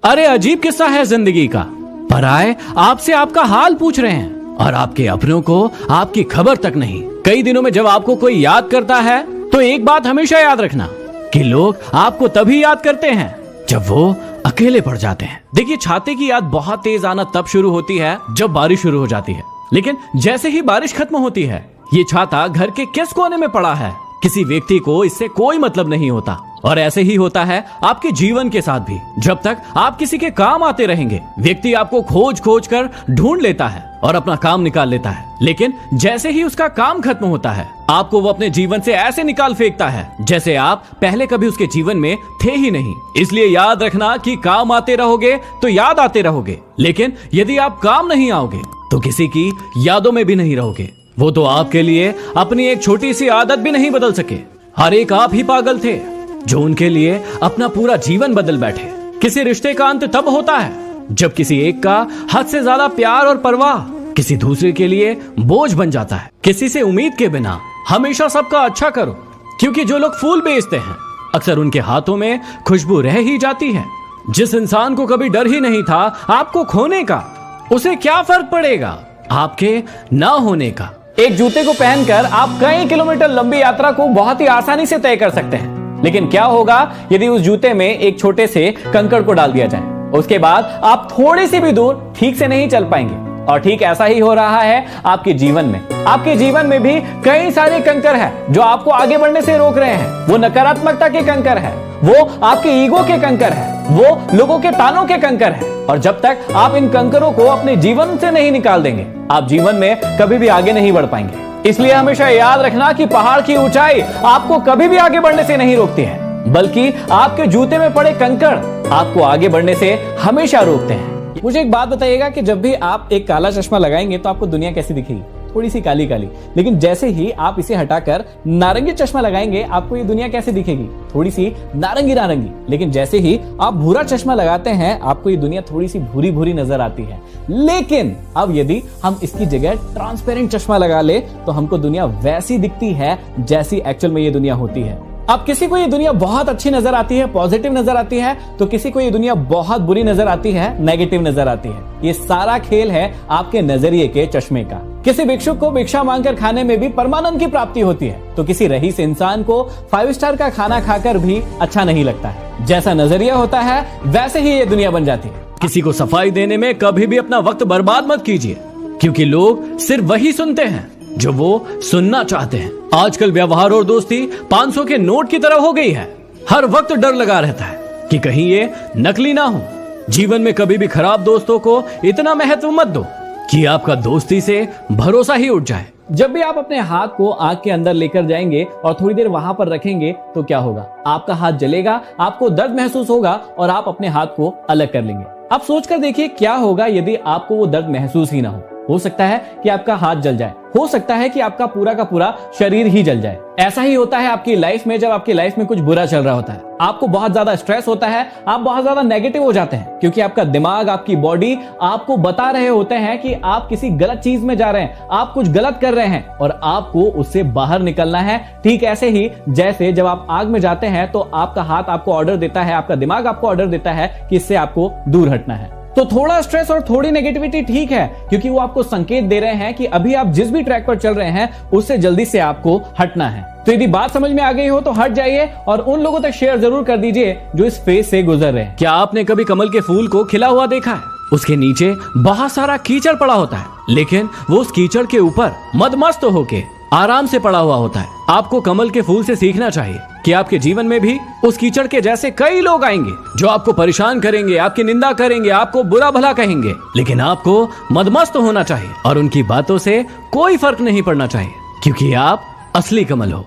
अरे अजीब किस्सा है जिंदगी का। पराए आपसे आपका हाल पूछ रहे हैं और आपके अपनों को आपकी खबर तक नहीं। कई दिनों में जब आपको कोई याद करता है तो एक बात हमेशा याद रखना कि लोग आपको तभी याद करते हैं जब वो अकेले पड़ जाते हैं। देखिए, छाते की याद बहुत तेज आना तब शुरू होती है जब बारिश शुरू हो जाती है, लेकिन जैसे ही बारिश खत्म होती है ये छाता घर के किस कोने में पड़ा है किसी व्यक्ति को इससे कोई मतलब नहीं होता। और ऐसे ही होता है आपके जीवन के साथ भी। जब तक आप किसी के काम आते रहेंगे व्यक्ति आपको खोज खोज कर ढूंढ लेता है और अपना काम निकाल लेता है, लेकिन जैसे ही उसका काम खत्म होता है आपको वो अपने जीवन से ऐसे निकाल फेंकता है जैसे आप पहले कभी उसके जीवन में थे ही नहीं। इसलिए याद रखना कि काम आते रहोगे तो याद आते रहोगे, लेकिन यदि आप काम नहीं आओगे तो किसी की यादों में भी नहीं रहोगे। वो तो आपके लिए अपनी एक छोटी सी आदत भी नहीं बदल सके। हर एक आप ही पागल थे जो उनके लिए अपना पूरा जीवन बदल बैठे। किसी रिश्ते का अंत तब होता है जब किसी एक का हद से ज्यादा प्यार और परवाह किसी दूसरे के लिए बोझ बन जाता है। किसी से उम्मीद के बिना हमेशा सबका अच्छा करो, क्योंकि जो लोग फूल बेचते हैं अक्सर उनके हाथों में खुशबू रह ही जाती है। जिस इंसान को कभी डर ही नहीं था आपको खोने का, उसे क्या फर्क पड़ेगा आपके ना होने का। एक जूते को पहनकर आप कई किलोमीटर लंबी यात्रा को बहुत ही आसानी से तय कर सकते हैं, लेकिन क्या होगा यदि उस जूते में एक छोटे से कंकड़ को डाल दिया जाए? उसके बाद आप थोड़ी सी भी दूर ठीक से नहीं चल पाएंगे। और ठीक ऐसा ही हो रहा है आपके जीवन में। आपके जीवन में भी कई सारे कंकड़ हैं जो आपको आगे बढ़ने से रोक रहे हैं। वो नकारात्मकता के कंकड़ है, वो आपके ईगो के कंकड़ है, वो लोगों के तानों के कंकड़ है। और जब तक आप इन कंकरों को अपने जीवन से नहीं निकाल देंगे आप जीवन में कभी भी आगे नहीं बढ़ पाएंगे। इसलिए हमेशा याद रखना कि पहाड़ की ऊंचाई आपको कभी भी आगे बढ़ने से नहीं रोकती है, बल्कि आपके जूते में पड़े कंकड़ आपको आगे बढ़ने से हमेशा रोकते हैं। मुझे एक बात बताइएगा कि जब भी आप एक काला चश्मा लगाएंगे तो आपको दुनिया कैसी दिखेगी? थोड़ी सी काली काली। लेकिन जैसे ही आप इसे हटाकर नारंगी चश्मा लगाएंगे आपको ये दुनिया कैसे दिखेगी? थोड़ी सी नारंगी नारंगी। लेकिन जैसे ही आप भूरा चश्मा लगाते हैं आपको ये दुनिया थोड़ी सी भूरी भूरी नजर आती है। लेकिन अब यदि हम इसकी जगह ट्रांसपेरेंट चश्मा लगा ले तो हमको दुनिया वैसी दिखती है जैसी एक्चुअल में ये दुनिया होती है। अब किसी को ये दुनिया बहुत अच्छी नजर आती है, पॉजिटिव नजर आती है, तो किसी को ये दुनिया बहुत बुरी नजर आती है, नेगेटिव नजर आती है। ये सारा खेल है आपके नजरिए के चश्मे का। किसी भिक्षुक को भिक्षा मांगकर खाने में भी परमानंद की प्राप्ति होती है, तो किसी रईस इंसान को 5 स्टार का खाना खाकर भी अच्छा नहीं लगता है। जैसा नजरिया होता है वैसे ही ये दुनिया बन जाती है। किसी को सफाई देने में कभी भी अपना वक्त बर्बाद मत कीजिए, क्योंकि लोग सिर्फ वही सुनते हैं जो वो सुनना चाहते हैं। आजकल व्यवहार और दोस्ती 500 के नोट की तरह हो गई है। हर वक्त डर लगा रहता है कि कहीं ये नकली ना हो। जीवन में कभी भी खराब दोस्तों को इतना महत्व मत दो कि आपका दोस्ती से भरोसा ही उठ जाए। जब भी आप अपने हाथ को आंख के अंदर लेकर जाएंगे और थोड़ी देर वहां पर रखेंगे तो क्या होगा? आपका हाथ जलेगा, आपको दर्द महसूस होगा और आप अपने हाथ को अलग कर लेंगे। अब सोचकर देखिए क्या होगा यदि आपको वो दर्द महसूस ही ना हो सकता है कि आपका हाथ जल जाए, हो सकता है कि आपका पूरा का पूरा शरीर ही जल जाए। ऐसा ही होता है आपकी लाइफ में। जब आपकी लाइफ में कुछ बुरा चल रहा होता है, आपको बहुत ज्यादा स्ट्रेस होता है, आप बहुत ज्यादा नेगेटिव हो जाते हैं, क्योंकि आपका दिमाग, आपकी बॉडी आपको बता रहे होते हैं कि आप किसी गलत चीज में जा रहे हैं, आप कुछ गलत कर रहे हैं और आपको उससे बाहर निकलना है। ठीक ऐसे ही जैसे जब आप आग में जाते हैं तो आपका हाथ आपको ऑर्डर देता है, आपका दिमाग आपको ऑर्डर देता है कि इससे आपको दूर हटना है। तो थोड़ा स्ट्रेस और थोड़ी नेगेटिविटी ठीक है, क्योंकि वो आपको संकेत दे रहे हैं कि अभी आप जिस भी ट्रैक पर चल रहे हैं उससे जल्दी से आपको हटना है। तो यदि बात समझ में आ गई हो तो हट जाइए और उन लोगों तक शेयर जरूर कर दीजिए जो इस फेज से गुजर रहे हैं। क्या आपने कभी कमल के फूल को खिला हुआ देखा है? उसके नीचे बहुत सारा कीचड़ पड़ा होता है, लेकिन वो उस कीचड़ के ऊपर मदमस्त होके आराम से पड़ा हुआ होता है। आपको कमल के फूल से सीखना चाहिए कि आपके जीवन में भी उस कीचड़ के जैसे कई लोग आएंगे जो आपको परेशान करेंगे, आपकी निंदा करेंगे, आपको बुरा भला कहेंगे, लेकिन आपको मदमस्त होना चाहिए और उनकी बातों से कोई फर्क नहीं पड़ना चाहिए, क्योंकि आप असली कमल हो।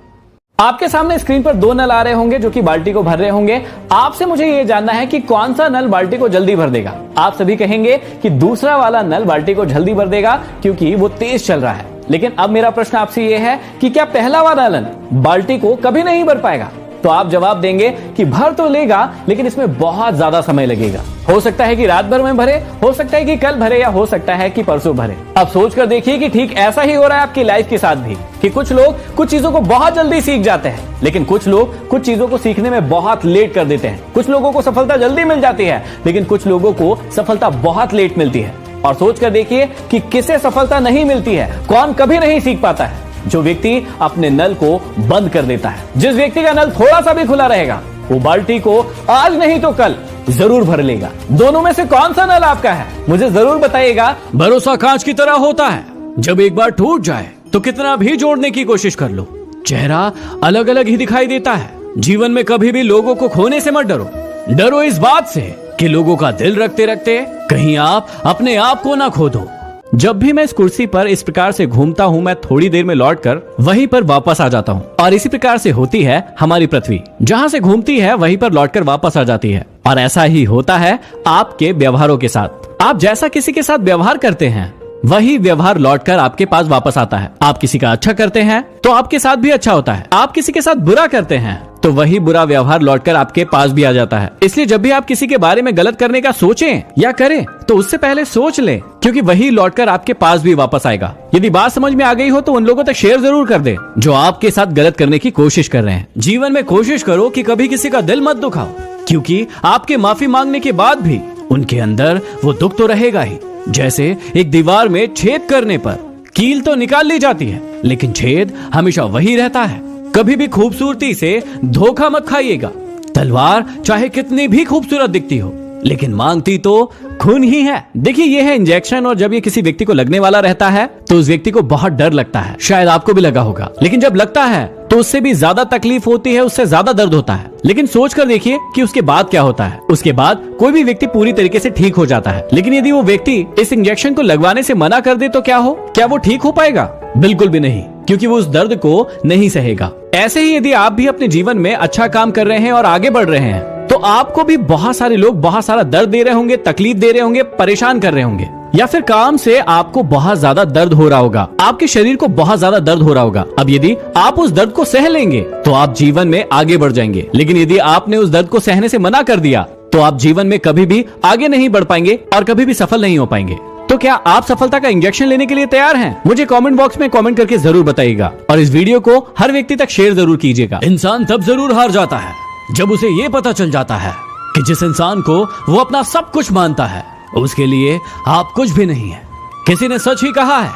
आपके सामने स्क्रीन पर 2 नल आ रहे होंगे जो कि बाल्टी को भर रहे होंगे। आपसे मुझे ये जानना है कि कौन सा नल बाल्टी को जल्दी भर देगा। आप सभी कहेंगे कि दूसरा वाला नल बाल्टी को जल्दी भर देगा क्योंकि वो तेज चल रहा है। लेकिन अब मेरा प्रश्न आपसे ये है कि क्या पहला वाला नल बाल्टी को कभी नहीं भर पाएगा? तो आप जवाब देंगे कि भर तो लेगा, लेकिन इसमें बहुत ज्यादा समय लगेगा। हो सकता है कि रात भर में भरे, हो सकता है कि कल भरे, या हो सकता है कि परसों भरे। अब सोच कर देखिए कि ठीक ऐसा ही हो रहा है आपकी लाइफ के साथ भी, कि कुछ लोग कुछ चीजों को बहुत जल्दी सीख जाते हैं, लेकिन कुछ लोग कुछ चीजों को सीखने में बहुत लेट कर देते हैं। कुछ लोगों को सफलता जल्दी मिल जाती है, लेकिन कुछ लोगों को सफलता बहुत लेट मिलती है। और सोच कर देखिए कि किसे सफलता नहीं मिलती है, कौन कभी नहीं सीख पाता है। जो व्यक्ति अपने नल को बंद कर देता है। जिस व्यक्ति का नल थोड़ा सा भी खुला रहेगा, वो बाल्टी को आज नहीं तो कल जरूर भर लेगा। दोनों में से कौन सा नल आपका है, मुझे जरूर बताइएगा। भरोसा कांच की तरह होता है, जब एक बार टूट जाए तो कितना भी जोड़ने की कोशिश कर लो, चेहरा अलग अलग ही दिखाई देता है। जीवन में कभी भी लोगों को खोने से मत डरो। डरो इस बात से कि लोगों का दिल रखते रखते कहीं आप अपने आप को ना खो दो। जब भी मैं इस कुर्सी पर इस प्रकार से घूमता हूँ, मैं थोड़ी देर में लौटकर वहीं पर वापस आ जाता हूँ। और इसी प्रकार से होती है हमारी पृथ्वी, जहाँ से घूमती है वहीं पर लौटकर वापस आ जाती है। और ऐसा ही होता है आपके व्यवहारों के साथ। आप जैसा किसी के साथ व्यवहार करते हैं, वही व्यवहार लौटकर आपके पास वापस आता है। आप किसी का अच्छा करते हैं तो आपके साथ भी अच्छा होता है। आप किसी के साथ बुरा करते हैं तो वही बुरा व्यवहार लौटकर आपके पास भी आ जाता है। इसलिए जब भी आप किसी के बारे में गलत करने का सोचें या करें, तो उससे पहले सोच लें, क्योंकि वही लौटकर आपके पास भी वापस आएगा। यदि बात समझ में आ गई हो तो उन लोगों तक शेयर जरूर कर दें जो आपके साथ गलत करने की कोशिश कर रहे हैं। जीवन में कोशिश करो कि कभी किसी का दिल मत दुखाओ, क्योंकि आपके माफी मांगने के बाद भी उनके अंदर वो दुख तो रहेगा ही। जैसे एक दीवार में छेद करने पर कील तो निकाल ली जाती है, लेकिन छेद हमेशा वही रहता है। कभी भी खूबसूरती से धोखा मत खाइएगा। तलवार चाहे कितनी भी खूबसूरत दिखती हो, लेकिन मांगती तो खून ही है। देखिए, ये है इंजेक्शन, और जब ये किसी व्यक्ति को लगने वाला रहता है तो उस व्यक्ति को बहुत डर लगता है। शायद आपको भी लगा होगा, लेकिन जब लगता है तो उससे भी ज्यादा तकलीफ होती है, उससे ज्यादा दर्द होता है। लेकिन सोच कर देखिए कि उसके बाद क्या होता है। उसके बाद कोई भी व्यक्ति पूरी तरीके से ठीक हो जाता है, लेकिन यदि वो व्यक्ति इस इंजेक्शन को लगवाने से मना कर दे तो क्या वो ठीक हो पाएगा? बिल्कुल भी नहीं, क्योंकि वो उस दर्द को नहीं सहेगा। ऐसे ही यदि आप भी अपने जीवन में अच्छा काम कर रहे हैं और आगे बढ़ रहे हैं, तो आपको भी बहुत सारे लोग बहुत सारा दर्द दे रहे होंगे, तकलीफ दे रहे होंगे, परेशान कर रहे होंगे, या फिर काम से आपको बहुत ज्यादा दर्द हो रहा होगा, आपके शरीर को बहुत ज्यादा दर्द हो रहा होगा। अब यदि आप उस दर्द को सह लेंगे तो आप जीवन में आगे बढ़ जाएंगे, लेकिन यदि आपने उस दर्द को सहने से मना कर दिया तो आप जीवन में कभी भी आगे नहीं बढ़ पाएंगे और कभी भी सफल नहीं हो पाएंगे। तो क्या आप सफलता का इंजेक्शन लेने के लिए तैयार हैं? मुझे कमेंट बॉक्स में कमेंट करके जरूर बताइएगा, और इस वीडियो को हर व्यक्ति तक शेयर जरूर कीजिएगा। इंसान तब जरूर हार जाता है जब उसे ये पता चल जाता है कि जिस इंसान को वो अपना सब कुछ मानता है, उसके लिए आप कुछ भी नहीं है। किसी ने सच ही कहा है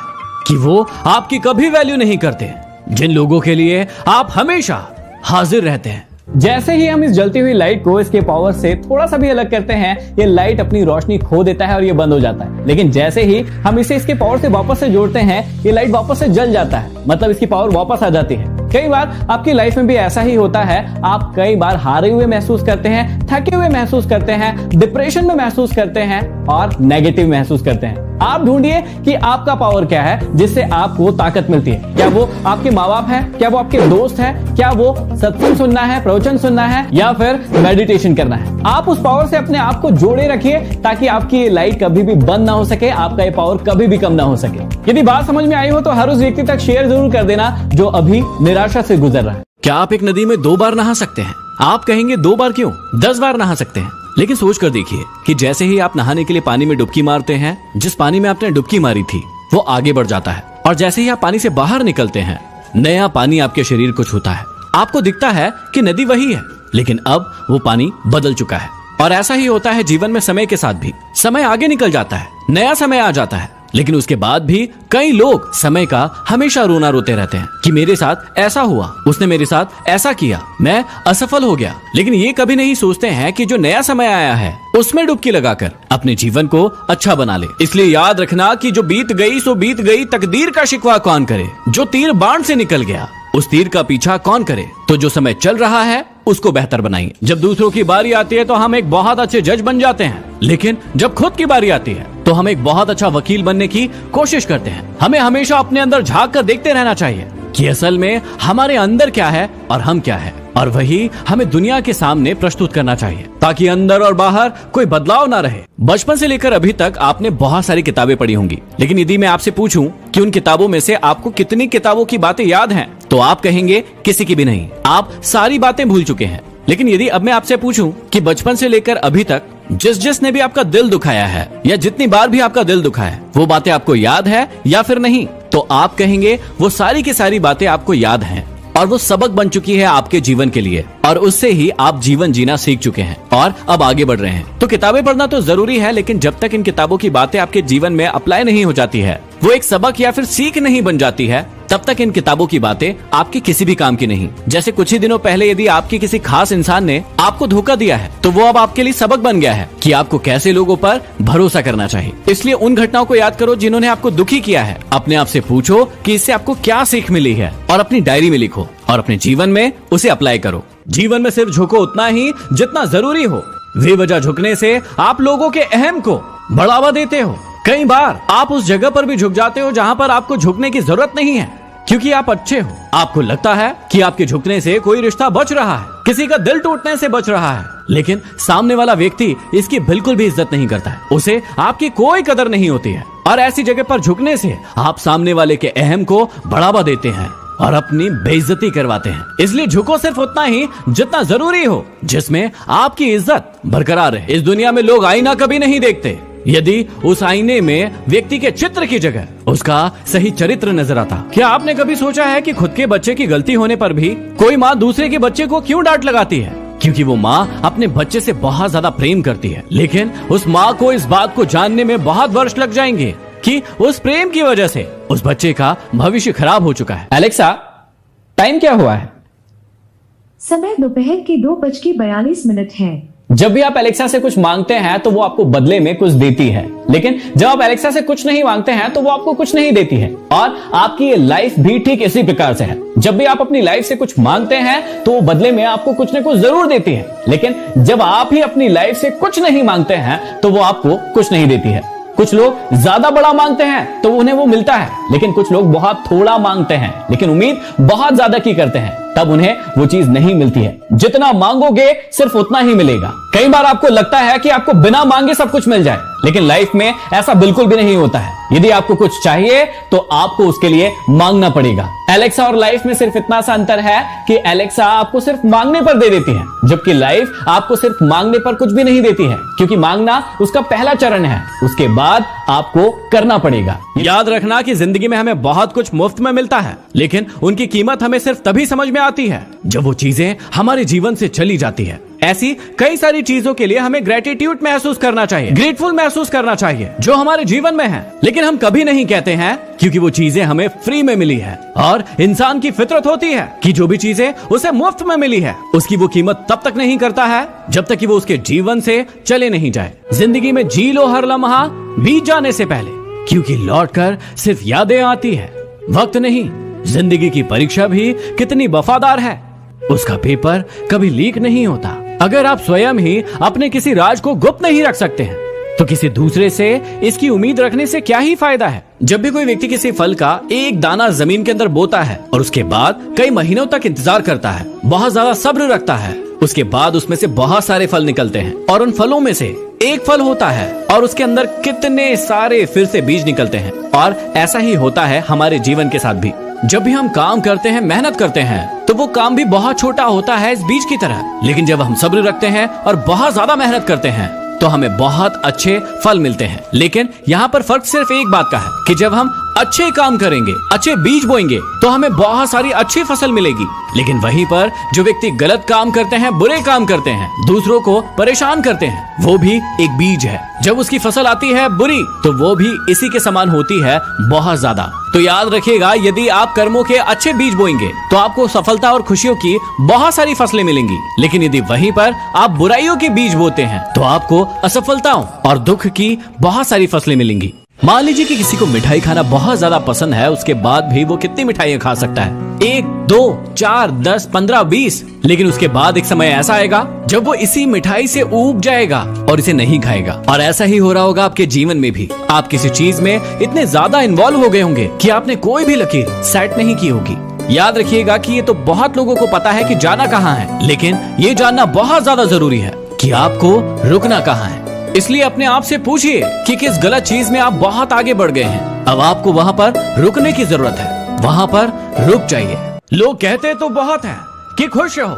कि वो आपकी कभी वैल्यू नहीं करते, जिन लोगों के लिए आप हमेशा हाजिर रहते हैं। जैसे ही हम इस जलती हुई लाइट को इसके पावर से थोड़ा सा भी अलग करते हैं, ये लाइट अपनी रोशनी खो देता है और ये बंद हो जाता है। लेकिन जैसे ही हम इसे इसके पावर से वापस से जोड़ते हैं, ये लाइट वापस से जल जाता है, मतलब इसकी पावर वापस आ जाती है। कई बार आपकी लाइफ में भी ऐसा ही होता है। आप कई बार हारे हुए महसूस करते हैं, थके हुए महसूस करते हैं, डिप्रेशन में महसूस करते हैं और नेगेटिव महसूस करते हैं। आप ढूंढिए कि आपका पावर क्या है जिससे आपको ताकत मिलती है। क्या वो आपके माँ बाप है? क्या वो आपके दोस्त है? क्या वो सत्संग सुनना है, प्रवचन सुनना है, या फिर मेडिटेशन करना है? आप उस पावर से अपने आप को जोड़े रखिए, ताकि आपकी ये लाइट कभी भी बंद ना हो सके, आपका ये पावर कभी भी कम ना हो सके। यदि बात समझ में आई हो तो हर उस व्यक्ति तक शेयर जरूर कर देना जो अभी निराशा से गुजर रहा है। क्या आप एक नदी में 2 बार नहा सकते हैं? आप कहेंगे 2 बार क्यों? 10 बार नहा सकते हैं। लेकिन सोच कर देखिए कि जैसे ही आप नहाने के लिए पानी में डुबकी मारते हैं, जिस पानी में आपने डुबकी मारी थी वो आगे बढ़ जाता है, और जैसे ही आप पानी से बाहर निकलते हैं, नया पानी आपके शरीर को छूता है। आपको दिखता है कि नदी वही है, लेकिन अब वो पानी बदल चुका है। और ऐसा ही होता है जीवन में समय के साथ भी। समय आगे निकल जाता है, नया समय आ जाता है, लेकिन उसके बाद भी कई लोग समय का हमेशा रोना रोते रहते हैं कि मेरे साथ ऐसा हुआ, उसने मेरे साथ ऐसा किया, मैं असफल हो गया। लेकिन ये कभी नहीं सोचते हैं कि जो नया समय आया है उसमें डुबकी लगाकर अपने जीवन को अच्छा बना ले। इसलिए याद रखना कि जो बीत गई सो बीत गई, तकदीर का शिकवा कौन करे, जो तीर बाण से निकल गया उस तीर का पीछा कौन करे। तो जो समय चल रहा है उसको बेहतर बनाइए। जब दूसरों की बारी आती है तो हम एक बहुत अच्छे जज बन जाते हैं, लेकिन जब खुद की बारी आती है तो हम एक बहुत अच्छा वकील बनने की कोशिश करते हैं। हमें हमेशा अपने अंदर झांक कर देखते रहना चाहिए कि असल में हमारे अंदर क्या है और हम क्या है। और वही हमें दुनिया के सामने प्रस्तुत करना चाहिए, ताकि अंदर और बाहर कोई बदलाव ना रहे। बचपन से लेकर अभी तक आपने बहुत सारी किताबें पढ़ी होंगी, लेकिन यदि मैं आपसे पूछूं कि उन किताबों में से आपको कितनी किताबों की बातें याद हैं, तो आप कहेंगे किसी की भी नहीं, आप सारी बातें भूल चुके हैं। लेकिन यदि अब मैं आपसे पूछूं कि बचपन से लेकर अभी तक जिसने भी आपका दिल दुखाया है, या जितनी बार भी आपका दिल दुखा है, वो बातें आपको याद है या फिर नहीं, तो आप कहेंगे वो सारी की सारी बातें आपको याद हैं और वो सबक बन चुकी है आपके जीवन के लिए, और उससे ही आप जीवन जीना सीख चुके हैं और अब आगे बढ़ रहे हैं। तो किताबें पढ़ना तो जरूरी है, लेकिन जब तक इन किताबों की बातें आपके जीवन में अप्लाई नहीं हो जाती है, वो एक सबक या फिर सीख नहीं बन जाती है, तब तक इन किताबों की बातें आपकी किसी भी काम की नहीं। जैसे कुछ ही दिनों पहले यदि आपकी किसी खास इंसान ने आपको धोखा दिया है, तो वो अब आपके लिए सबक बन गया है कि आपको कैसे लोगों पर भरोसा करना चाहिए। इसलिए उन घटनाओं को याद करो जिन्होंने आपको दुखी किया है, अपने आप से पूछो कि इससे आपको क्या सीख मिली है, और अपनी डायरी में लिखो और अपने जीवन में उसे अप्लाई करो। जीवन में सिर्फ झुको उतना ही जितना जरूरी हो। बेवजह झुकने से आप लोगों के अहम को बढ़ावा देते हो। कई बार आप उस जगह पर भी झुक जाते हो जहां पर आपको झुकने की जरूरत नहीं है, क्योंकि आप अच्छे हो। आपको लगता है कि आपके झुकने से कोई रिश्ता बच रहा है, किसी का दिल टूटने से बच रहा है, लेकिन सामने वाला व्यक्ति इसकी बिल्कुल भी इज्जत नहीं करता है, उसे आपकी कोई कदर नहीं होती है। और ऐसी जगह पर झुकने से आप सामने वाले के अहम को बढ़ावा देते हैं और अपनी बेइज्जती करवाते हैं। इसलिए झुको सिर्फ उतना ही जितना जरूरी हो, जिसमें आपकी इज्जत बरकरार रहे। इस दुनिया में लोग आईना कभी नहीं देखते यदि उस आईने में व्यक्ति के चित्र की जगह उसका सही चरित्र नजर आता। क्या आपने कभी सोचा है कि खुद के बच्चे की गलती होने पर भी कोई माँ दूसरे के बच्चे को क्यों डांट लगाती है? क्योंकि वो माँ अपने बच्चे से बहुत ज्यादा प्रेम करती है, लेकिन उस माँ को इस बात को जानने में बहुत वर्ष लग जाएंगे कि उस प्रेम की वजह से उस बच्चे का भविष्य खराब हो चुका है। एलेक्सा, टाइम क्या हुआ है? समय दोपहर के 2:42 है। जब भी आप एलेक्सा से कुछ मांगते हैं तो वो आपको बदले में कुछ देती है, लेकिन जब आप एलेक्सा से कुछ नहीं मांगते हैं तो वो आपको कुछ नहीं देती है। और आपकी ये लाइफ भी ठीक इसी प्रकार से है। जब भी आप अपनी लाइफ से कुछ मांगते हैं तो वो बदले में आपको कुछ न कुछ जरूर देती है, लेकिन जब आप ही अपनी लाइफ से कुछ नहीं मांगते हैं तो वो आपको कुछ नहीं देती है। कुछ लोग ज्यादा बड़ा मांगते हैं तो उन्हें वो मिलता है, लेकिन कुछ लोग बहुत थोड़ा मांगते हैं लेकिन उम्मीद बहुत ज्यादा की करते हैं, तब उन्हें वो चीज नहीं मिलती है। जितना मांगोगे सिर्फ उतना ही मिलेगा। कई बार आपको लगता है कि आपको बिना मांगे सब कुछ मिल जाए, लेकिन लाइफ में ऐसा बिल्कुल भी नहीं होता है। यदि आपको कुछ चाहिए तो आपको उसके लिए मांगना पड़ेगा। एलेक्सा और लाइफ में सिर्फ इतना सा अंतर है कि एलेक्सा आपको सिर्फ मांगने पर दे देती है, जबकि लाइफ आपको सिर्फ मांगने पर कुछ भी नहीं देती है, क्योंकि मांगना उसका पहला चरण है, उसके बाद आपको करना पड़ेगा। याद रखना कि जिंदगी में हमें बहुत कुछ मुफ्त में मिलता है, लेकिन उनकी कीमत हमें सिर्फ तभी समझ में आती है जब वो चीजें हमारे जीवन से चली जाती है। ऐसी कई सारी चीजों के लिए हमें ग्रेटिट्यूड महसूस करना चाहिए, ग्रेटफुल महसूस करना चाहिए जो हमारे जीवन में है, लेकिन हम कभी नहीं कहते हैं क्योंकि वो चीजें हमें फ्री में मिली है। और इंसान की फितरत होती है कि जो भी चीजें उसे मुफ्त में मिली है उसकी वो कीमत तब तक नहीं करता है जब तक कि वो उसके जीवन से चले नहीं जाए। जिंदगी में जी लो हर लम्हा बीत जाने से पहले, क्योंकि लौटकर सिर्फ यादें आती है, वक्त नहीं। जिंदगी की परीक्षा भी कितनी वफादार है, उसका पेपर कभी लीक नहीं होता। अगर आप स्वयं ही अपने किसी राज को गुप्त नहीं रख सकते हैं तो किसी दूसरे से इसकी उम्मीद रखने से क्या ही फायदा है। जब भी कोई व्यक्ति किसी फल का एक दाना जमीन के अंदर बोता है और उसके बाद कई महीनों तक इंतजार करता है, बहुत ज्यादा सब्र रखता है, उसके बाद उसमें से बहुत सारे फल निकलते हैं और उन फलों में से एक फल होता है और उसके अंदर कितने सारे फिर से बीज निकलते हैं। और ऐसा ही होता है हमारे जीवन के साथ भी। जब भी हम काम करते हैं, मेहनत करते हैं, तो वो काम भी बहुत छोटा होता है इस बीज की तरह, लेकिन जब हम सब्र रखते हैं और बहुत ज्यादा मेहनत करते हैं तो हमें बहुत अच्छे फल मिलते हैं। लेकिन यहाँ पर फर्क सिर्फ एक बात का है कि जब हम अच्छे काम करेंगे, अच्छे बीज बोएंगे, तो हमें बहुत सारी अच्छी फसल मिलेगी। लेकिन वहीं पर जो व्यक्ति गलत काम करते हैं, बुरे काम करते हैं, दूसरों को परेशान करते हैं, वो भी एक बीज है। जब उसकी फसल आती है बुरी, तो वो भी इसी के समान होती है, बहुत ज्यादा। तो याद रखिएगा, यदि आप कर्मों के अच्छे बीज बोएंगे तो आपको सफलता और खुशियों की बहुत सारी फसलें मिलेंगी। लेकिन यदि वहीं पर आप बुराइयों के बीज बोते हैं तो आपको असफलताओं और दुख की बहुत सारी फसलें मिलेंगी। मान लीजिए कि किसी को मिठाई खाना बहुत ज्यादा पसंद है, उसके बाद भी वो कितनी मिठाइयाँ खा सकता है, 1, 2, 4, 10, 15, 20, लेकिन उसके बाद एक समय ऐसा आएगा जब वो इसी मिठाई से ऊब जाएगा और इसे नहीं खाएगा। और ऐसा ही हो रहा होगा आपके जीवन में भी। आप किसी चीज में इतने ज्यादा इन्वॉल्व हो गए होंगे कि आपने कोई भी लकीर सेट नहीं की होगी, याद रखिएगा कि ये तो बहुत लोगों को पता है कि जाना कहाँ है, लेकिन ये जानना बहुत ज्यादा जरूरी है कि आपको रुकना कहाँ है। इसलिए अपने आप से पूछिए कि किस गलत चीज में आप बहुत आगे बढ़ गए हैं। अब आपको वहाँ पर रुकने की जरूरत है, वहाँ पर रुक जाइए। लोग कहते तो बहुत है कि खुश रहो,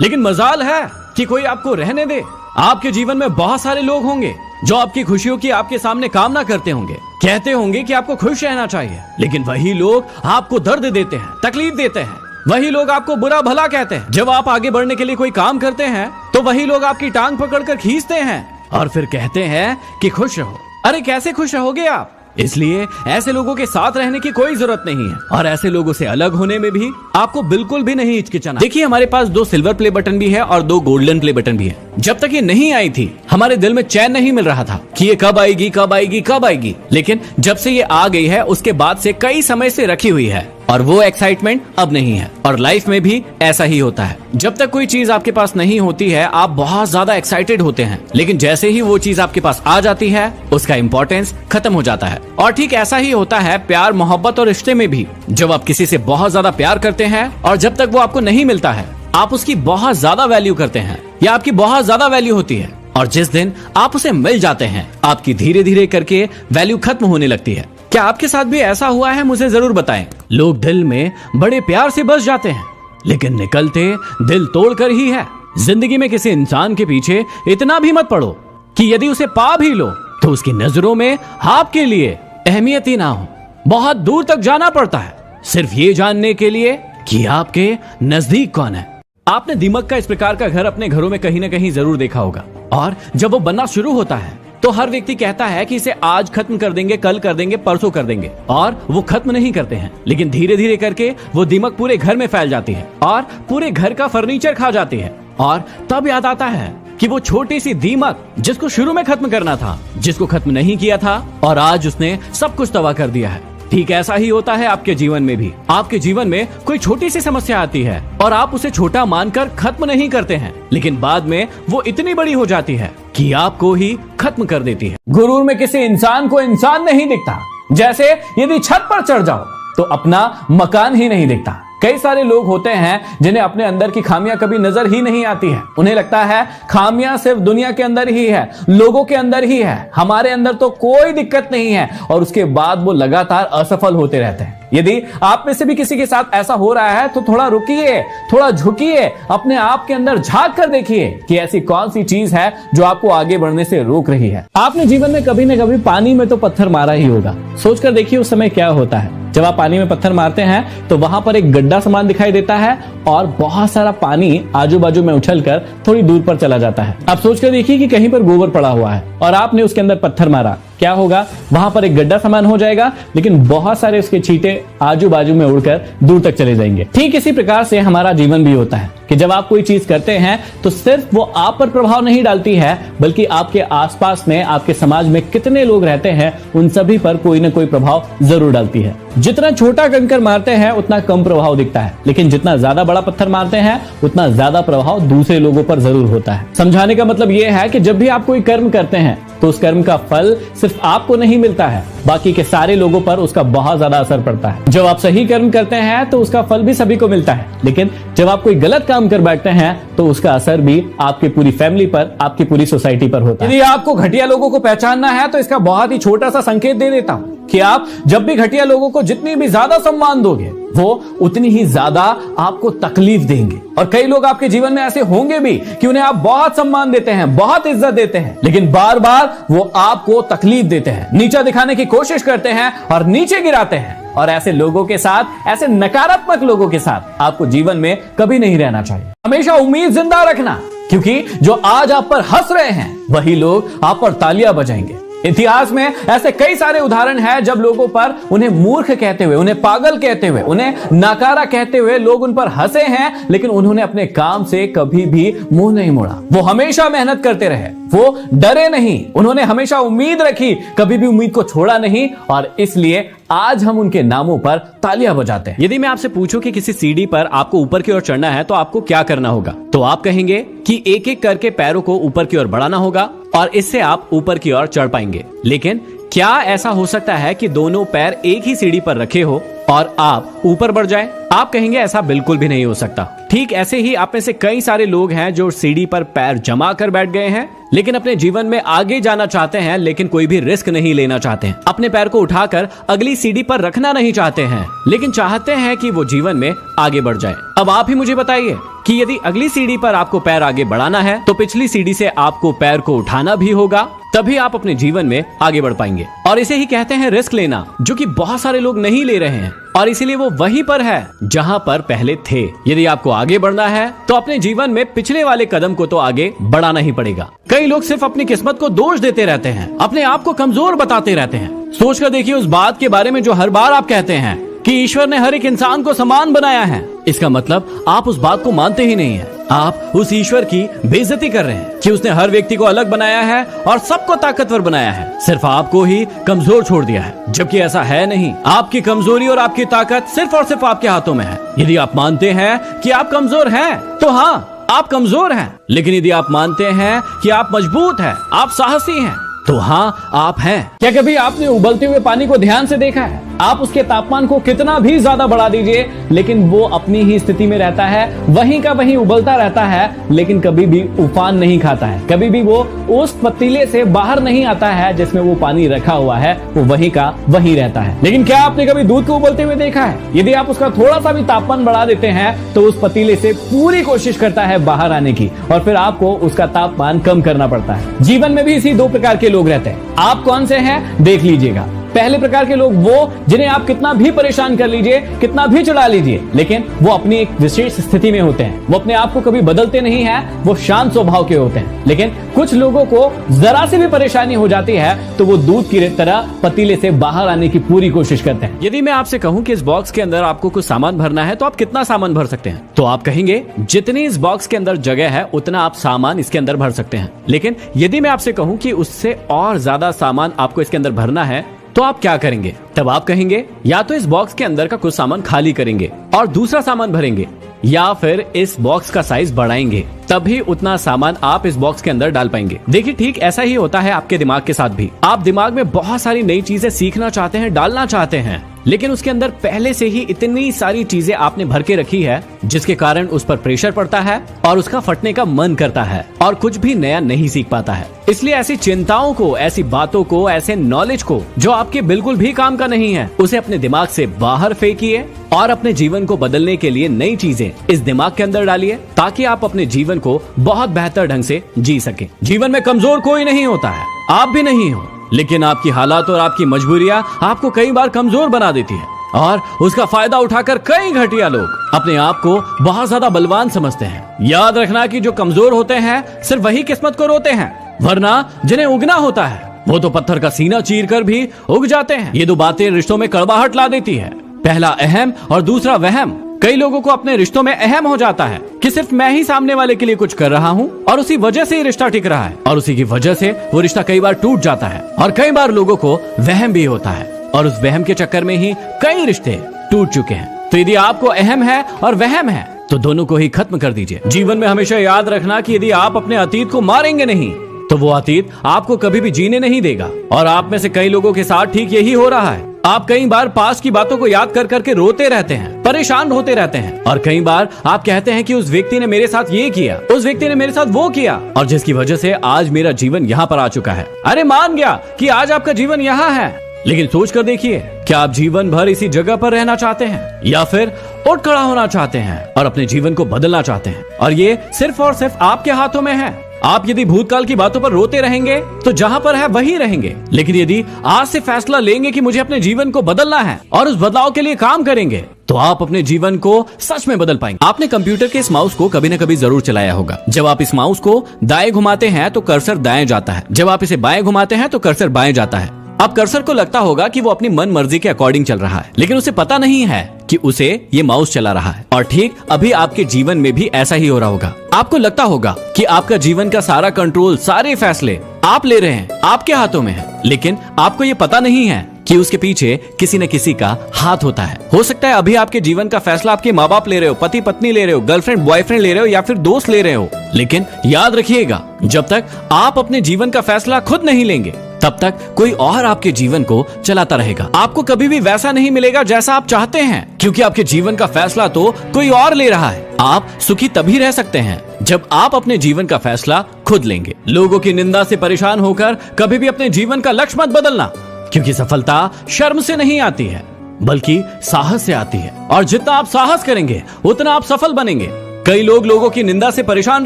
लेकिन मजाल है कि कोई आपको रहने दे। आपके जीवन में बहुत सारे लोग होंगे जो आपकी खुशियों की आपके सामने कामना करते होंगे, कहते होंगे कि आपको खुश रहना चाहिए, लेकिन वही लोग आपको दर्द देते हैं, तकलीफ देते हैं। वही लोग आपको बुरा भला कहते हैं। जब आप आगे बढ़ने के लिए कोई काम करते हैं तो वही लोग आपकी टांग पकड़कर खींचते हैं और फिर कहते हैं कि खुश रहो। अरे कैसे खुश रहोगे आप? इसलिए ऐसे लोगों के साथ रहने की कोई जरूरत नहीं है और ऐसे लोगों से अलग होने में भी आपको बिल्कुल भी नहीं हिचकिचाना। देखिए, हमारे पास 2 सिल्वर प्ले बटन भी है और 2 गोल्डन प्ले बटन भी है। जब तक ये नहीं आई थी हमारे दिल में चैन नहीं मिल रहा था कि ये कब आएगी कब आएगी कब आएगी, लेकिन जब से ये आ गई है उसके बाद से कई समय से रखी हुई है और वो एक्साइटमेंट अब नहीं है। और लाइफ में भी ऐसा ही होता है, जब तक कोई चीज आपके पास नहीं होती है आप बहुत ज्यादा एक्साइटेड होते हैं, लेकिन जैसे ही वो चीज आपके पास आ जाती है उसका इंपॉर्टेंस खत्म हो जाता है। और ठीक ऐसा ही होता है प्यार, मोहब्बत और रिश्ते में भी। जब आप किसी से बहुत ज्यादा प्यार करते हैं और जब तक वो आपको नहीं मिलता है आप उसकी बहुत ज्यादा वैल्यू करते हैं या आपकी बहुत ज्यादा वैल्यू होती है, और जिस दिन आप उसे मिल जाते हैं आपकी धीरे धीरे करके वैल्यू खत्म होने लगती है। क्या आपके साथ भी ऐसा हुआ है? मुझे जरूर बताएं। लोग दिल में बड़े प्यार से बस जाते हैं लेकिन निकलते दिल तोड़कर ही है। जिंदगी में किसी इंसान के पीछे इतना भी मत पड़ो कि यदि उसे पा भी लो तो उसकी नजरों में आपके लिए अहमियत ही ना हो। बहुत दूर तक जाना पड़ता है सिर्फ ये जानने के लिए कि आपके नजदीक कौन है। आपने दीमक का इस प्रकार का घर अपने घरों में कहीं ना कहीं जरूर देखा होगा, और जब वो बनना शुरू होता है तो हर व्यक्ति कहता है कि इसे आज खत्म कर देंगे, कल कर देंगे, परसों कर देंगे, और वो खत्म नहीं करते हैं। लेकिन धीरे धीरे करके वो दीमक पूरे घर में फैल जाती है और पूरे घर का फर्नीचर खा जाती है। और तब याद आता है कि वो छोटी सी दीमक जिसको शुरू में खत्म करना था, जिसको खत्म नहीं किया था, और आज उसने सब कुछ तबाह कर दिया है। ठीक ऐसा ही होता है आपके जीवन में भी। आपके जीवन में कोई छोटी सी समस्या आती है और आप उसे छोटा मानकर खत्म नहीं करते हैं, लेकिन बाद में वो इतनी बड़ी हो जाती है कि आपको ही खत्म कर देती है। गुरूर में किसी इंसान को इंसान नहीं दिखता। जैसे यदि छत पर चढ़ जाओ तो अपना मकान ही नहीं दिखता। कई सारे लोग होते हैं जिन्हें अपने अंदर की खामियां कभी नजर ही नहीं आती है। उन्हें लगता है खामियां सिर्फ दुनिया के अंदर ही है, लोगों के अंदर ही है, हमारे अंदर तो कोई दिक्कत नहीं है, और उसके बाद वो लगातार असफल होते रहते हैं। यदि आप में से भी किसी के साथ ऐसा हो रहा है तो थोड़ा रुकिए, थोड़ा झुकिए, अपने आप के अंदर झांक कर देखिए कि ऐसी कौन सी चीज है जो आपको आगे बढ़ने से रोक रही है। आपने जीवन में कभी न कभी पानी में तो पत्थर मारा ही होगा। सोचकर देखिए उस समय क्या होता है। जब आप पानी में पत्थर मारते हैं तो वहां पर एक गड्ढा समान दिखाई देता है और बहुत सारा पानी आजू बाजू में उछलकर थोड़ी दूर पर चला जाता है। आप सोचकर देखिए कि कहीं पर गोबर पड़ा हुआ है और आपने उसके अंदर पत्थर मारा, क्या होगा? वहां पर एक गड्ढा समान हो जाएगा, लेकिन बहुत सारे उसके छींटे आजू बाजू में उड़कर दूर तक चले जाएंगे। ठीक इसी प्रकार से हमारा जीवन भी होता है कि जब आप कोई चीज करते हैं तो सिर्फ वो आप पर प्रभाव नहीं डालती है, बल्कि आपके आसपास में, आपके समाज में कितने लोग रहते हैं उन सभी पर कोई ना कोई प्रभाव जरूर डालती है। जितना छोटा कंकर मारते हैं उतना कम प्रभाव दिखता है, लेकिन जितना ज्यादा बड़ा पत्थर मारते हैं उतना ज्यादा प्रभाव दूसरे लोगों पर जरूर होता है। समझाने का मतलब यह है कि जब भी आप कोई कर्म करते हैं तो उस कर्म का फल सिर्फ आपको नहीं मिलता है, बाकी के सारे लोगों पर उसका बहुत ज्यादा असर पड़ता है। जब आप सही कर्म करते हैं तो उसका फल भी सभी को मिलता है, लेकिन जब आप कोई गलत काम कर बैठते हैं तो उसका असर भी आपकी पूरी फैमिली पर, आपकी पूरी सोसाइटी पर होता है। यदि आपको घटिया लोगों को पहचानना है तो इसका बहुत ही छोटा सा संकेत दे देता हूं कि आप जब भी घटिया लोगों को जितनी भी ज्यादा सम्मान दोगे वो उतनी ही ज्यादा आपको तकलीफ देंगे। और कई लोग आपके जीवन में ऐसे होंगे भी कि उन्हें आप बहुत सम्मान देते हैं, बहुत इज्जत देते हैं, लेकिन बार बार वो आपको तकलीफ देते हैं, नीचा दिखाने की कोशिश करते हैं और नीचे गिराते हैं। और ऐसे लोगों के साथ, ऐसे नकारात्मक लोगों के साथ आपको जीवन में कभी नहीं रहना चाहिए। हमेशा उम्मीद जिंदा रखना, क्योंकि जो आज आप पर हंस रहे हैं वही लोग आप पर तालियां बजाएंगे। इतिहास में ऐसे कई सारे उदाहरण हैं जब लोगों पर उन्हें मूर्ख कहते हुए, उन्हें पागल कहते हुए, उन्हें नाकारा कहते हुए लोग उन पर हंसे हैं, लेकिन उन्होंने अपने काम से कभी भी मुंह नहीं मोड़ा। वो हमेशा मेहनत करते रहे, वो डरे नहीं, उन्होंने हमेशा उम्मीद रखी, कभी भी उम्मीद को छोड़ा नहीं, और इसलिए आज हम उनके नामों पर तालियां बजाते हैं। यदि मैं आपसे पूछूं कि किसी सीढ़ी पर आपको ऊपर की ओर चढ़ना है तो आपको क्या करना होगा, तो आप कहेंगे कि एक एक करके पैरों को ऊपर की ओर बढ़ाना होगा और इससे आप ऊपर की ओर चढ़ पाएंगे। लेकिन क्या ऐसा हो सकता है कि दोनों पैर एक ही सीढ़ी पर रखे हो और आप ऊपर बढ़ जाएं। आप कहेंगे ऐसा बिल्कुल भी नहीं हो सकता। ठीक ऐसे ही आप में से कई सारे लोग हैं जो सीढ़ी पर पैर जमा कर बैठ गए हैं, लेकिन अपने जीवन में आगे जाना चाहते हैं, लेकिन कोई भी रिस्क नहीं लेना चाहते हैं। अपने पैर को उठाकर अगली सीढ़ी पर रखना नहीं चाहते हैं, लेकिन चाहते हैं कि वो जीवन में आगे बढ़ जाए। अब आप ही मुझे बताइए कि यदि अगली सीढ़ी पर आपको पैर आगे बढ़ाना है तो पिछली सीढ़ी से आपको पैर को उठाना भी होगा, तभी आप अपने जीवन में आगे बढ़ पाएंगे। और इसे ही कहते हैं रिस्क लेना, जो कि बहुत सारे लोग नहीं ले रहे हैं, और इसीलिए वो वहीं पर है जहां पर पहले थे। यदि आपको आगे बढ़ना है तो अपने जीवन में पिछले वाले कदम को तो आगे बढ़ाना ही पड़ेगा। कई लोग सिर्फ अपनी किस्मत को दोष देते रहते हैं, अपने आप को कमजोर बताते रहते हैं। सोचकर देखिए उस बात के बारे में जो हर बार आप कहते हैं कि ईश्वर ने हर एक इंसान को समान बनाया है। इसका मतलब आप उस बात को मानते ही नहीं है। आप उस ईश्वर की बेइज्जती कर रहे हैं कि उसने हर व्यक्ति को अलग बनाया है और सबको ताकतवर बनाया है, सिर्फ आपको ही कमजोर छोड़ दिया है, जबकि ऐसा है नहीं। आपकी कमजोरी और आपकी ताकत सिर्फ और सिर्फ आपके हाथों में है। यदि आप मानते हैं कि आप कमजोर हैं तो हाँ, आप कमजोर हैं, लेकिन यदि आप मानते हैं कि आप मजबूत हैं, आप साहसी हैं, तो हाँ, आप हैं। क्या कभी आपने उबलते हुए पानी को ध्यान से देखा है? आप उसके तापमान को कितना भी ज्यादा बढ़ा दीजिए, लेकिन वो अपनी ही स्थिति में रहता है, वहीं का वहीं उबलता रहता है, लेकिन कभी भी उफान नहीं खाता है। कभी भी वो उस पतीले से बाहर नहीं आता है जिसमें वो पानी रखा हुआ है, वो वहीं का वहीं रहता है। लेकिन क्या आपने कभी दूध को उबलते हुए देखा है? यदि आप उसका थोड़ा सा भी तापमान बढ़ा देते हैं तो उस पतीले से पूरी कोशिश करता है बाहर आने की, और फिर आपको उसका तापमान कम करना पड़ता है। जीवन में भी इसी दो प्रकार के लोग रहते हैं। आप कौन से हैं देख लीजिएगा। पहले प्रकार के लोग वो जिन्हें आप कितना भी परेशान कर लीजिए, कितना भी चढ़ा लीजिए, लेकिन वो अपनी एक विशेष स्थिति में होते हैं। वो अपने आप को कभी बदलते नहीं हैं, वो शांत स्वभाव के होते हैं। लेकिन कुछ लोगों को जरा से भी परेशानी हो जाती है तो वो दूध की तरह पतीले से बाहर आने की पूरी कोशिश करते हैं। यदि मैं आपसे कहूं कि इस बॉक्स के अंदर आपको कुछ सामान भरना है तो आप कितना सामान भर सकते हैं? तो आप कहेंगे जितनी इस बॉक्स के अंदर जगह है उतना आप सामान इसके अंदर भर सकते हैं। लेकिन यदि मैं आपसे कहूं कि उससे और ज्यादा सामान आपको इसके अंदर भरना है तो आप क्या करेंगे? तब आप कहेंगे या तो इस बॉक्स के अंदर का कुछ सामान खाली करेंगे और दूसरा सामान भरेंगे, या फिर इस बॉक्स का साइज बढ़ाएंगे, तभी उतना सामान आप इस बॉक्स के अंदर डाल पाएंगे। देखिए ठीक ऐसा ही होता है आपके दिमाग के साथ भी। आप दिमाग में बहुत सारी नई चीजें सीखना चाहते हैं, डालना चाहते हैं, लेकिन उसके अंदर पहले से ही इतनी सारी चीजें आपने भर के रखी है जिसके कारण उस पर प्रेशर पड़ता है और उसका फटने का मन करता है और कुछ भी नया नहीं सीख पाता है। इसलिए ऐसी चिंताओं को, ऐसी बातों को, ऐसे नॉलेज को जो आपके बिल्कुल भी काम का नहीं है, उसे अपने दिमाग से बाहर फेंकिए और अपने जीवन को बदलने के लिए नई चीजें इस दिमाग के अंदर डालिए, ताकि आप अपने जीवन को बहुत बेहतर ढंग से जी सके। जीवन में कमजोर कोई नहीं होता है, आप भी नहीं हो, लेकिन आपकी हालात और आपकी मजबूरियां आपको कई बार कमजोर बना देती है और उसका फायदा उठाकर कई घटिया लोग अपने आप को बहुत ज्यादा बलवान समझते हैं। याद रखना कि जो कमजोर होते हैं सिर्फ वही किस्मत को रोते हैं, वरना जिन्हें उगना होता है वो तो पत्थर का सीना चीर कर भी उग जाते हैं। ये दो बातें रिश्तों में कड़वाहट ला देती है, पहला अहम और दूसरा वहम। कई लोगों को अपने रिश्तों में अहम हो जाता है कि सिर्फ मैं ही सामने वाले के लिए कुछ कर रहा हूँ और उसी वजह से ही रिश्ता टिक रहा है, और उसी की वजह से वो रिश्ता कई बार टूट जाता है। और कई बार लोगों को वहम भी होता है और उस वहम के चक्कर में ही कई रिश्ते टूट चुके हैं। तो यदि आपको अहम है और वहम है तो दोनों को ही खत्म कर दीजिए। जीवन में हमेशा याद रखना कि यदि आप अपने अतीत को मारेंगे नहीं तो वो अतीत आपको कभी भी जीने नहीं देगा। और आप में से कई लोगों के साथ ठीक यही हो रहा है। आप कई बार पास्ट की बातों को याद कर करके रोते रहते हैं, परेशान होते रहते हैं, और कई बार आप कहते हैं कि उस व्यक्ति ने मेरे साथ ये किया, उस व्यक्ति ने मेरे साथ वो किया, और जिसकी वजह से आज मेरा जीवन यहाँ पर आ चुका है। अरे मान गया कि आज आपका जीवन यहाँ है, लेकिन सोच कर देखिए, क्या आप जीवन भर इसी जगह पर रहना चाहते हैं या फिर उठ खड़ा होना चाहते हैं और अपने जीवन को बदलना चाहते हैं? और ये सिर्फ और सिर्फ आपके हाथों में है। आप यदि भूतकाल की बातों पर रोते रहेंगे तो जहां पर है वहीं रहेंगे, लेकिन यदि आज से फैसला लेंगे कि मुझे अपने जीवन को बदलना है और उस बदलाव के लिए काम करेंगे, तो आप अपने जीवन को सच में बदल पाएंगे। आपने कंप्यूटर के इस माउस को कभी न कभी जरूर चलाया होगा। जब आप इस माउस को दाएं घुमाते हैं तो कर्सर दाएं जाता है, जब आप इसे बाएं घुमाते हैं तो कर्सर बाएं जाता है। अब कर्सर को लगता होगा कि वो अपनी मन मर्जी के अकॉर्डिंग चल रहा है, लेकिन उसे पता नहीं है कि उसे ये माउस चला रहा है। और ठीक अभी आपके जीवन में भी ऐसा ही हो रहा होगा। आपको लगता होगा कि आपका जीवन का सारा कंट्रोल, सारे फैसले आप ले रहे हैं, आपके हाथों में है, लेकिन आपको ये पता नहीं है कि उसके पीछे किसी न किसी का हाथ होता है। हो सकता है अभी आपके जीवन का फैसला आपके माँ बाप ले रहे हो, पति पत्नी ले रहे हो, गर्लफ्रेंड बॉयफ्रेंड ले रहे हो, या फिर दोस्त ले रहे हो, लेकिन याद रखिएगा, जब तक आप अपने जीवन का फैसला खुद नहीं लेंगे, तब तक कोई और आपके जीवन को चलाता रहेगा। आपको कभी भी वैसा नहीं मिलेगा जैसा आप चाहते हैं, क्योंकि आपके जीवन का फैसला तो कोई और ले रहा है। आप सुखी तभी रह सकते हैं जब आप अपने जीवन का फैसला खुद लेंगे। लोगों की निंदा से परेशान होकर कभी भी अपने जीवन का लक्ष्य मत बदलना, क्योंकि सफलता शर्म से नहीं आती है बल्कि साहस से आती है, और जितना आप साहस करेंगे उतना आप सफल बनेंगे। कई लोग लोगों की निंदा से परेशान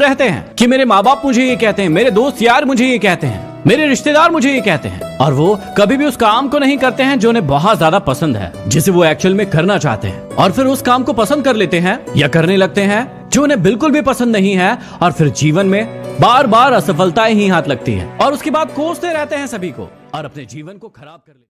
रहते हैं कि मेरे माँ बाप मुझे ये कहते हैं, मेरे दोस्त यार मुझे ये कहते हैं, मेरे रिश्तेदार मुझे ये कहते हैं, और वो कभी भी उस काम को नहीं करते हैं जो उन्हें बहुत ज्यादा पसंद है, जिसे वो एक्चुअल में करना चाहते हैं, और फिर उस काम को पसंद कर लेते हैं या करने लगते हैं जो उन्हें बिल्कुल भी पसंद नहीं है, और फिर जीवन में बार बार असफलताएं ही हाथ लगती है, और उसके बाद कोसते रहते हैं सभी को और अपने जीवन को खराब कर लेते हैं।